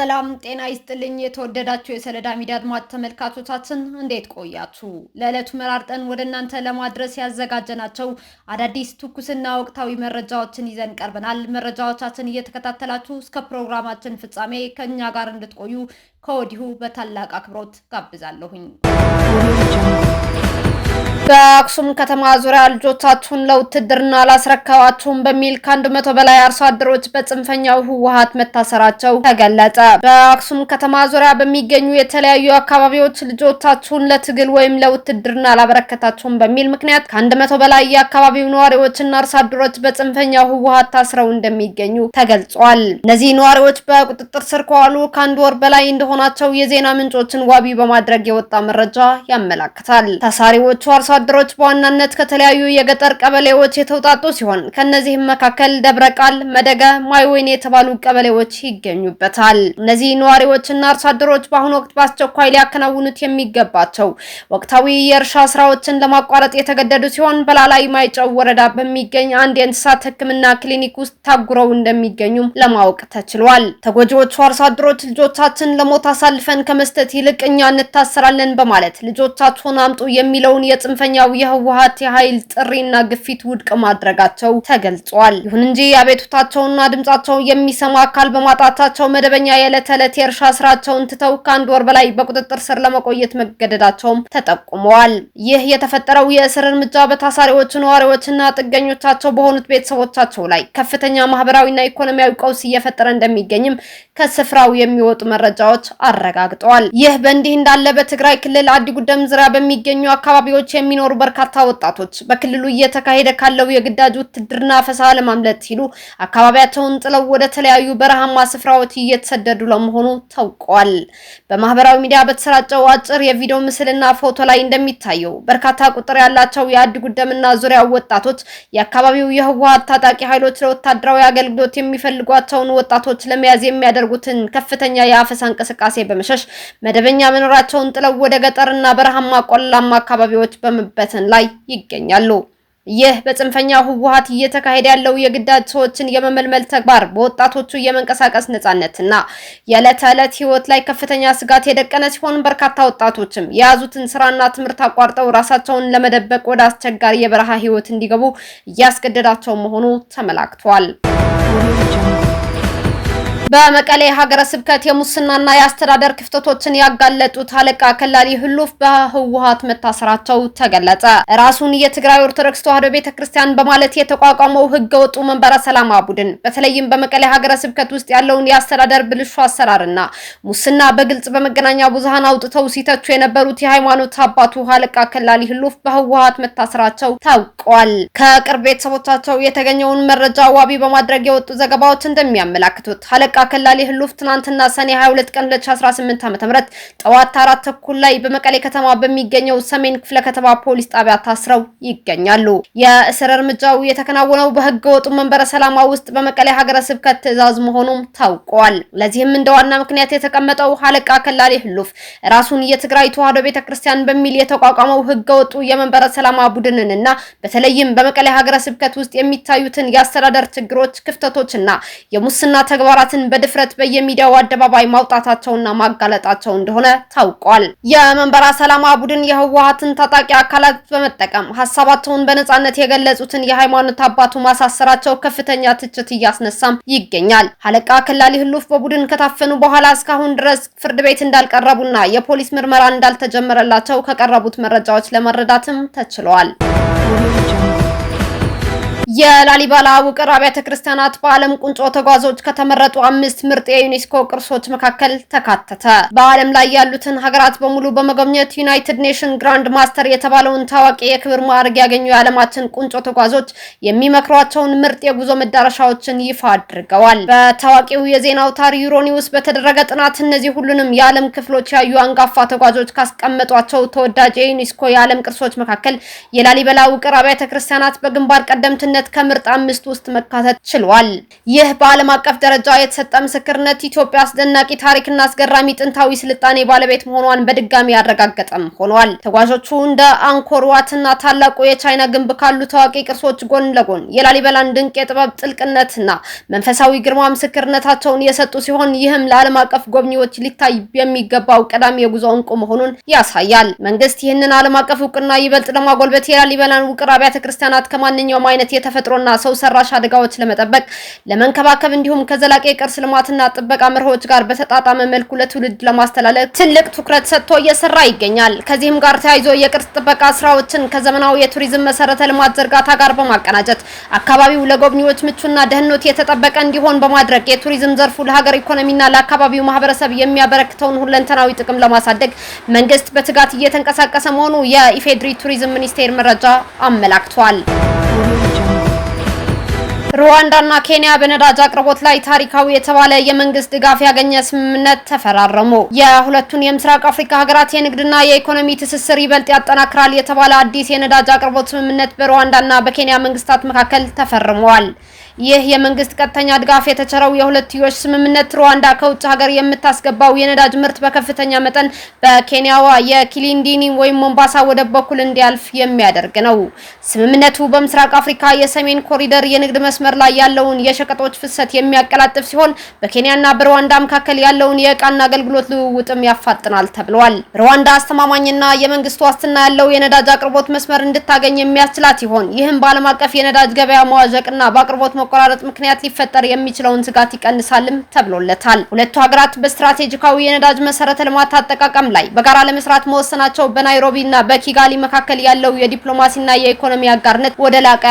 ሰላም ጤና ይስጥልኝ። የተወደዳችሁ የሰለዳ ሚዲያ አድማጭ ተመልካቾቻችን እንዴት ቆያችሁ? ለዕለቱ መራርጠን ወደ እናንተ ለማድረስ ያዘጋጀናቸው አዳዲስ ትኩስና ወቅታዊ መረጃዎችን ይዘን ቀርበናል። መረጃዎቻችን እየተከታተላችሁ እስከ ፕሮግራማችን ፍጻሜ ከኛ ጋር እንድትቆዩ ከወዲሁ በታላቅ አክብሮት ጋብዛለሁኝ። በአክሱም ከተማ ዙሪያ ልጆቻችሁን ለውትድርና አላስረከባችሁም በሚል ከ100 በላይ አርሶ አደሮች በጽንፈኛው ህወሓት መታሰራቸው ተገለጸ። በአክሱም ከተማ ዙሪያ በሚገኙ የተለያዩ አካባቢዎች ልጆቻችሁን ለትግል ወይም ለውትድርና አላበረከታችሁም በሚል ምክንያት ከ100 በላይ የአካባቢው ነዋሪዎችና አርሶ አደሮች በጽንፈኛው ህወሓት ታስረው እንደሚገኙ ተገልጿል። እነዚህ ነዋሪዎች በቁጥጥር ስር ከዋሉ ከአንድ ወር በላይ እንደሆናቸው የዜና ምንጮችን ዋቢ በማድረግ የወጣ መረጃ ያመላክታል። ታሳሪዎቹ አርሶ አደሮች በዋናነት ከተለያዩ የገጠር ቀበሌዎች የተውጣጡ ሲሆን ከነዚህም መካከል ደብረቃል፣ መደገ፣ ማይወይን የተባሉ ቀበሌዎች ይገኙበታል። እነዚህ ነዋሪዎችና አርሶ አደሮች በአሁኑ ወቅት በአስቸኳይ ሊያከናውኑት የሚገባቸው ወቅታዊ የእርሻ ስራዎችን ለማቋረጥ የተገደዱ ሲሆን በላላይ ማይጨው ወረዳ በሚገኝ አንድ የእንስሳት ሕክምና ክሊኒክ ውስጥ ታጉረው እንደሚገኙም ለማወቅ ተችሏል። ተጎጂዎቹ አርሶ አደሮች ልጆቻችን ለሞት አሳልፈን ከመስጠት ይልቅ እኛ እንታሰራለን በማለት ልጆቻችሁን አምጡ የሚለውን የጽንፈኛው የህወሓት የኃይል ጥሪና ግፊት ውድቅ ማድረጋቸው ተገልጿል። ይሁን እንጂ አቤቱታቸውና ድምጻቸው የሚሰማ አካል በማጣታቸው መደበኛ የዕለት ተዕለት የእርሻ ስራቸውን ትተው ከአንድ ወር በላይ በቁጥጥር ስር ለመቆየት መገደዳቸውም ተጠቁመዋል። ይህ የተፈጠረው የእስር እርምጃ በታሳሪዎቹ ነዋሪዎችና ጥገኞቻቸው በሆኑት ቤተሰቦቻቸው ላይ ከፍተኛ ማህበራዊና ኢኮኖሚያዊ ቀውስ እየፈጠረ እንደሚገኝም ከስፍራው የሚወጡ መረጃዎች አረጋግጠዋል። ይህ በእንዲህ እንዳለ በትግራይ ክልል አዲጉደም ዙሪያ በሚገኙ አካባቢዎች የሚኖሩ በርካታ ወጣቶች በክልሉ እየተካሄደ ካለው የግዳጅ ውትድርና አፈሳ ለማምለጥ ሲሉ አካባቢያቸውን ጥለው ወደ ተለያዩ በረሃማ ስፍራዎች እየተሰደዱ ለመሆኑ ታውቋል። በማህበራዊ ሚዲያ በተሰራጨው አጭር የቪዲዮ ምስልና ፎቶ ላይ እንደሚታየው በርካታ ቁጥር ያላቸው የአዲጉደምና ዙሪያው ወጣቶች የአካባቢው የህወሓት ታጣቂ ኃይሎች ለወታደራዊ አገልግሎት የሚፈልጓቸውን ወጣቶች ለመያዝ የሚያደርጉትን ከፍተኛ የአፈሳ እንቅስቃሴ በመሸሽ መደበኛ መኖራቸውን ጥለው ወደ ገጠርና በረሃማ ቆላማ አካባቢዎች በመበተን ላይ ይገኛሉ። ይህ በጽንፈኛው ህወሓት እየተካሄደ ያለው የግዳጅ ሰዎችን የመመልመል ተግባር በወጣቶቹ የመንቀሳቀስ ነጻነትና የዕለት ተዕለት ህይወት ላይ ከፍተኛ ስጋት የደቀነ ሲሆን በርካታ ወጣቶችም የያዙትን ስራና ትምህርት አቋርጠው ራሳቸውን ለመደበቅ ወደ አስቸጋሪ የበረሃ ህይወት እንዲገቡ እያስገደዳቸው መሆኑ ተመላክቷል። በመቀሌ ሀገረ ስብከት የሙስናና የአስተዳደር ክፍተቶችን ያጋለጡት አለቃ ከላሊ ህሉፍ በህወሓት መታሰራቸው ተገለጸ። ራሱን የትግራይ ኦርቶዶክስ ተዋሕዶ ቤተክርስቲያን በማለት የተቋቋመው ህገወጡ መንበረ ሰላማ ቡድን በተለይም በመቀሌ ሀገረ ስብከት ውስጥ ያለውን የአስተዳደር ብልሹ አሰራርና ሙስና በግልጽ በመገናኛ ብዙሃን አውጥተው ሲተቹ የነበሩት የሃይማኖት አባቱ አለቃ ከላሊ ህሉፍ በህወሓት መታሰራቸው ታውቋል። ከቅርብ ቤተሰቦቻቸው የተገኘውን መረጃ ዋቢ በማድረግ የወጡ ዘገባዎች እንደሚያመላክቱት አለቃ ከላሊ ህሉፍ ትናንትና ሰኔ 22 ቀን 2018 ዓ.ም ጠዋት 4 ተኩል ላይ በመቀሌ ከተማ በሚገኘው ሰሜን ክፍለ ከተማ ፖሊስ ጣቢያ ታስረው ይገኛሉ። የእስር እርምጃው የተከናወነው በህገ ወጡ መንበረ ሰላማ ውስጥ በመቀሌ ሀገረ ስብከት ትዕዛዝ መሆኑም ታውቋል። ለዚህም እንደ ዋና ምክንያት የተቀመጠው አለቃ ከላሊ ህሉፍ ራሱን የትግራይ ተዋሕዶ ቤተክርስቲያን በሚል የተቋቋመው ህገ ወጡ የመንበረ ሰላማ ቡድንንና በተለይም በመቀሌ ሀገረ ስብከት ውስጥ የሚታዩትን የአስተዳደር ችግሮች፣ ክፍተቶችና የሙስና ተግባራትን በድፍረት በየሚዲያው አደባባይ ማውጣታቸውና ማጋለጣቸው እንደሆነ ታውቋል። የመንበረ ሰላማ ቡድን የህወሓትን ታጣቂ አካላት በመጠቀም ሀሳባቸውን በነጻነት የገለጹትን የሃይማኖት አባቱ ማሳሰራቸው ከፍተኛ ትችት እያስነሳም ይገኛል። አለቃ ከላሊ ህሉፍ በቡድን ከታፈኑ በኋላ እስካሁን ድረስ ፍርድ ቤት እንዳልቀረቡና የፖሊስ ምርመራ እንዳልተጀመረላቸው ከቀረቡት መረጃዎች ለመረዳትም ተችሏል። የላሊበላ ውቅር አብያተ ክርስቲያናት በዓለም ቁንጮ ተጓዦች ከተመረጡ 5 ምርጥ የዩኔስኮ ቅርሶች መካከል ተካተተ። በዓለም ላይ ያሉትን ሀገራት በሙሉ በመጎብኘት ዩናይትድ ኔሽን ግራንድ ማስተር የተባለውን ታዋቂ የክብር ማዕረግ ያገኙ የዓለማችን ቁንጮ ተጓዦች የሚመክሯቸውን ምርጥ የጉዞ መዳረሻዎችን ይፋ አድርገዋል። በታዋቂው የዜና አውታር ዩሮኒውስ በተደረገ ጥናት እነዚህ ሁሉንም የዓለም ክፍሎች ያዩ አንጋፋ ተጓዦች ካስቀመጧቸው ተወዳጅ የዩኔስኮ የዓለም ቅርሶች መካከል የላሊበላ ውቅር አብያተ ክርስቲያናት በግንባር ቀደምት ስምምነት ከምርጥ 5 ውስጥ መካተት ችሏል። ይህ በዓለም አቀፍ ደረጃ የተሰጠ ምስክርነት ኢትዮጵያ አስደናቂ ታሪክና አስገራሚ ጥንታዊ ስልጣኔ ባለቤት መሆኗን በድጋሚ ያረጋገጠም ሆኗል። ተጓዦቹ እንደ አንኮር ዋትና ታላቁ የቻይና ግንብ ካሉ ታዋቂ ቅርሶች ጎን ለጎን የላሊበላን ድንቅ የጥበብ ጥልቅነትና መንፈሳዊ ግርማ ምስክርነታቸውን የሰጡ ሲሆን ይህም ለዓለም አቀፍ ጎብኚዎች ሊታይ የሚገባው ቀዳሚ የጉዞ እንቁ መሆኑን ያሳያል። መንግስት ይህንን ዓለም አቀፍ እውቅና ይበልጥ ለማጎልበት የላሊበላን ውቅር አብያተ ክርስቲያናት ከማንኛውም አይነት የተፈጥሮና ሰው ሰራሽ አደጋዎች ለመጠበቅ ለመንከባከብ እንዲሁም ከዘላቂ ቅርስ ልማትና ጥበቃ መርሆች ጋር በተጣጣመ መልኩ ለትውልድ ለማስተላለፍ ትልቅ ትኩረት ሰጥቶ እየሰራ ይገኛል። ከዚህም ጋር ተያይዞ የቅርስ ጥበቃ ስራዎችን ከዘመናዊ የቱሪዝም መሰረተ ልማት ዝርጋታ ጋር በማቀናጀት አካባቢው ለጎብኚዎች ምቹና ደህንነቱ የተጠበቀ እንዲሆን በማድረግ የቱሪዝም ዘርፉ ለሀገር ኢኮኖሚና ለአካባቢው ማህበረሰብ የሚያበረክተውን ሁለንተናዊ ጥቅም ለማሳደግ መንግስት በትጋት እየተንቀሳቀሰ መሆኑ የኢፌድሪ ቱሪዝም ሚኒስቴር መረጃ አመላክቷል። ሩዋንዳና ኬንያ በነዳጅ አቅርቦት ላይ ታሪካዊ የተባለ የመንግስት ድጋፍ ያገኘ ስምምነት ተፈራረሙ። የሁለቱን የምስራቅ አፍሪካ ሀገራት የንግድና የኢኮኖሚ ትስስር ይበልጥ ያጠናክራል የተባለ አዲስ የነዳጅ አቅርቦት ስምምነት በሩዋንዳና በኬንያ መንግስታት መካከል ተፈርሟል። ይህ የመንግስት ቀጥተኛ ድጋፍ የተቸረው የሁለትዮሽ ስምምነት ሩዋንዳ ከውጭ ሀገር የምታስገባው የነዳጅ ምርት በከፍተኛ መጠን በኬንያዋ የኪሊንዲኒ ወይም ሞምባሳ ወደብ በኩል እንዲያልፍ የሚያደርግ ነው። ስምምነቱ በምስራቅ አፍሪካ የሰሜን ኮሪደር የንግድ መስመር ላይ ያለውን የሸቀጦች ፍሰት የሚያቀላጥፍ ሲሆን በኬንያና በሩዋንዳ መካከል ያለውን የዕቃና አገልግሎት ልውውጥም ያፋጥናል ተብሏል። ሩዋንዳ አስተማማኝና የመንግስት ዋስትና ያለው የነዳጅ አቅርቦት መስመር እንድታገኝ የሚያስችላት ሲሆን ይህም በዓለም አቀፍ የነዳጅ ገበያ መዋዠቅና በአቅርቦት መቆራረጥ ምክንያት ሊፈጠር የሚችለውን ስጋት ይቀንሳልም ተብሎለታል። ሁለቱ ሀገራት በስትራቴጂካዊ የነዳጅ መሰረተ ልማት አጠቃቀም ላይ በጋራ ለመስራት መወሰናቸው በናይሮቢና በኪጋሊ መካከል ያለው የዲፕሎማሲና የኢኮኖሚ አጋርነት ወደ ላቀ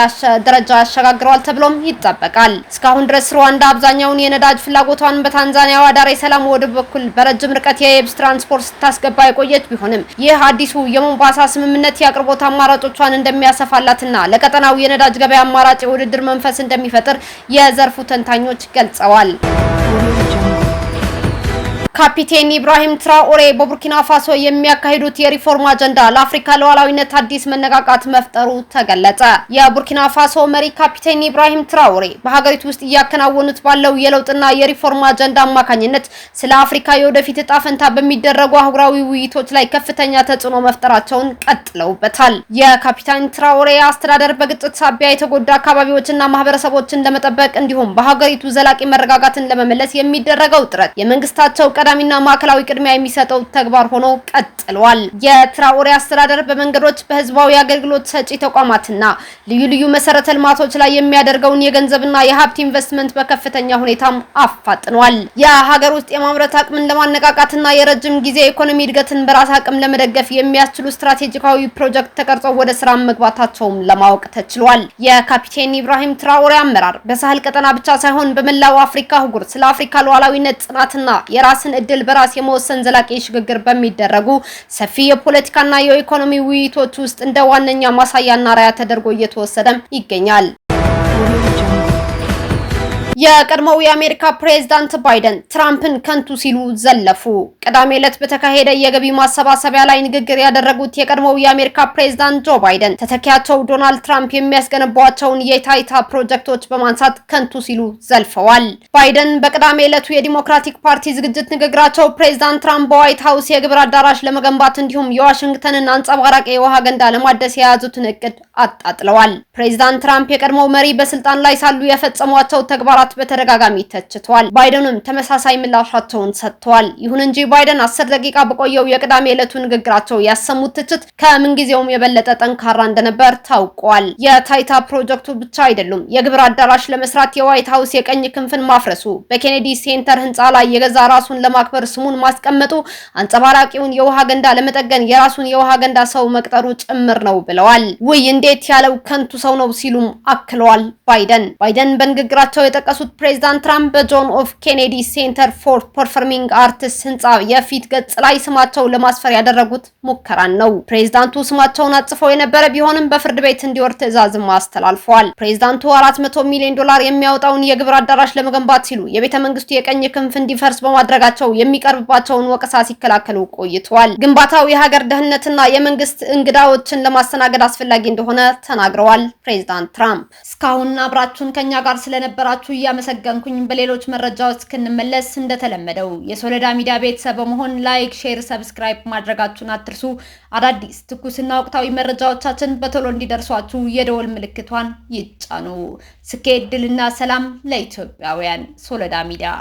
ደረጃ ያሸጋግረዋል ተብሎም ይጠበቃል። እስካሁን ድረስ ሩዋንዳ አብዛኛውን የነዳጅ ፍላጎቷን በታንዛኒያዋ ዳሬ ሰላም ወደብ በኩል በረጅም ርቀት የየብስ ትራንስፖርት ስታስገባ የቆየች ቢሆንም ይህ አዲሱ የሞምባሳ ስምምነት የአቅርቦት አማራጮቿን እንደሚያሰፋላትና ለቀጠናው የነዳጅ ገበያ አማራጭ የውድድር መንፈስ እንደሚፈጥር የዘርፉ ተንታኞች ገልጸዋል። ካፒቴን ኢብራሂም ትራኦሬ በቡርኪና ፋሶ የሚያካሂዱት የሪፎርም አጀንዳ ለአፍሪካ ሉዓላዊነት አዲስ መነቃቃት መፍጠሩ ተገለጸ። የቡርኪና ፋሶ መሪ ካፒቴን ኢብራሂም ትራኦሬ በሀገሪቱ ውስጥ እያከናወኑት ባለው የለውጥና የሪፎርም አጀንዳ አማካኝነት ስለ አፍሪካ የወደፊት እጣ ፈንታ በሚደረጉ አህጉራዊ ውይይቶች ላይ ከፍተኛ ተጽዕኖ መፍጠራቸውን ቀጥለውበታል። የካፒቴን ትራኦሬ አስተዳደር በግጭት ሳቢያ የተጎዱ አካባቢዎችና ማህበረሰቦችን ለመጠበቅ እንዲሁም በሀገሪቱ ዘላቂ መረጋጋትን ለመመለስ የሚደረገው ጥረት የመንግስታቸው ቀዳሚና ማዕከላዊ ቅድሚያ የሚሰጠው ተግባር ሆኖ ቀጥሏል። የትራኦሬ አስተዳደር በመንገዶች፣ በህዝባዊ አገልግሎት ሰጪ ተቋማትና ልዩ ልዩ መሰረተ ልማቶች ላይ የሚያደርገውን የገንዘብና የሀብት ኢንቨስትመንት በከፍተኛ ሁኔታም አፋጥኗል። የሀገር ውስጥ የማምረት አቅምን ለማነቃቃትና የረጅም ጊዜ ኢኮኖሚ እድገትን በራስ አቅም ለመደገፍ የሚያስችሉ ስትራቴጂካዊ ፕሮጀክት ተቀርጸው ወደ ስራ መግባታቸውም ለማወቅ ተችሏል። የካፒቴን ኢብራሂም ትራኦሬ አመራር በሳህል ቀጠና ብቻ ሳይሆን በመላው አፍሪካ አህጉር ስለ አፍሪካ ሉዓላዊነት ጽናትና የራስን እድል በራስ የመወሰን ዘላቂ ሽግግር በሚደረጉ ሰፊ የፖለቲካና የኢኮኖሚ ውይይቶች ውስጥ እንደ ዋነኛ ማሳያና ራያ ተደርጎ እየተወሰደም ይገኛል። የቀድሞው የአሜሪካ ፕሬዝዳንት ባይደን ትራምፕን ከንቱ ሲሉ ዘለፉ። ቅዳሜ ዕለት በተካሄደ የገቢ ማሰባሰቢያ ላይ ንግግር ያደረጉት የቀድሞው የአሜሪካ ፕሬዝዳንት ጆ ባይደን ተተኪያቸው ዶናልድ ትራምፕ የሚያስገነቧቸውን የታይታ ፕሮጀክቶች በማንሳት ከንቱ ሲሉ ዘልፈዋል። ባይደን በቅዳሜ ዕለቱ የዲሞክራቲክ ፓርቲ ዝግጅት ንግግራቸው ፕሬዝዳንት ትራምፕ በዋይት ሀውስ የግብር አዳራሽ ለመገንባት እንዲሁም የዋሽንግተንን አንጸባራቂ የውሃ ገንዳ ለማደስ የያዙትን እቅድ አጣጥለዋል። ፕሬዝዳንት ትራምፕ የቀድሞው መሪ በስልጣን ላይ ሳሉ የፈጸሟቸው ተግባራት በተደጋጋሚ ተችቷል። ባይደንም ተመሳሳይ ምላሻቸውን ሰጥተዋል። ይሁን እንጂ ባይደን 10 ደቂቃ በቆየው የቅዳሜ ዕለቱ ንግግራቸው ያሰሙት ትችት ከምንጊዜውም የበለጠ ጠንካራ እንደነበር ታውቋል። የታይታ ፕሮጀክቱ ብቻ አይደሉም። የግብር አዳራሽ ለመስራት የዋይት ሀውስ የቀኝ ክንፍን ማፍረሱ፣ በኬኔዲ ሴንተር ህንፃ ላይ የገዛ ራሱን ለማክበር ስሙን ማስቀመጡ፣ አንጸባራቂውን የውሃ ገንዳ ለመጠገን የራሱን የውሃ ገንዳ ሰው መቅጠሩ ጭምር ነው ብለዋል። ውይ እንዴት ያለው ከንቱ ሰው ነው ሲሉም አክለዋል። ባይደን በንግግራቸው የጠቀሱ የጠቀሱት ፕሬዝዳንት ትራምፕ በጆን ኤፍ ኬኔዲ ሴንተር ፎር ፐርፎርሚንግ አርትስ ህንጻ የፊት ገጽ ላይ ስማቸው ለማስፈር ያደረጉት ሙከራን ነው። ፕሬዝዳንቱ ስማቸውን አጽፈው የነበረ ቢሆንም በፍርድ ቤት እንዲወርድ ትዕዛዝም አስተላልፈዋል። ፕሬዝዳንቱ 400 ሚሊዮን ዶላር የሚያወጣውን የግብር አዳራሽ ለመገንባት ሲሉ የቤተ መንግስቱ የቀኝ ክንፍ እንዲፈርስ በማድረጋቸው የሚቀርብባቸውን ወቀሳ ሲከላከሉ ቆይተዋል። ግንባታው የሀገር ደህንነትና የመንግስት እንግዳዎችን ለማስተናገድ አስፈላጊ እንደሆነ ተናግረዋል። ፕሬዝዳንት ትራምፕ እስካሁን አብራችሁን ከኛ ጋር ስለነበራችሁ እያመሰገንኩኝ በሌሎች መረጃዎች እስክንመለስ እንደተለመደው የሶለዳ ሚዲያ ቤተሰብ በመሆን ላይክ፣ ሼር፣ ሰብስክራይብ ማድረጋችሁን አትርሱ። አዳዲስ ትኩስና ወቅታዊ መረጃዎቻችን በቶሎ እንዲደርሷችሁ የደወል ምልክቷን ይጫኑ። ስኬት፣ ድልና ሰላም ለኢትዮጵያውያን። ሶለዳ ሚዲያ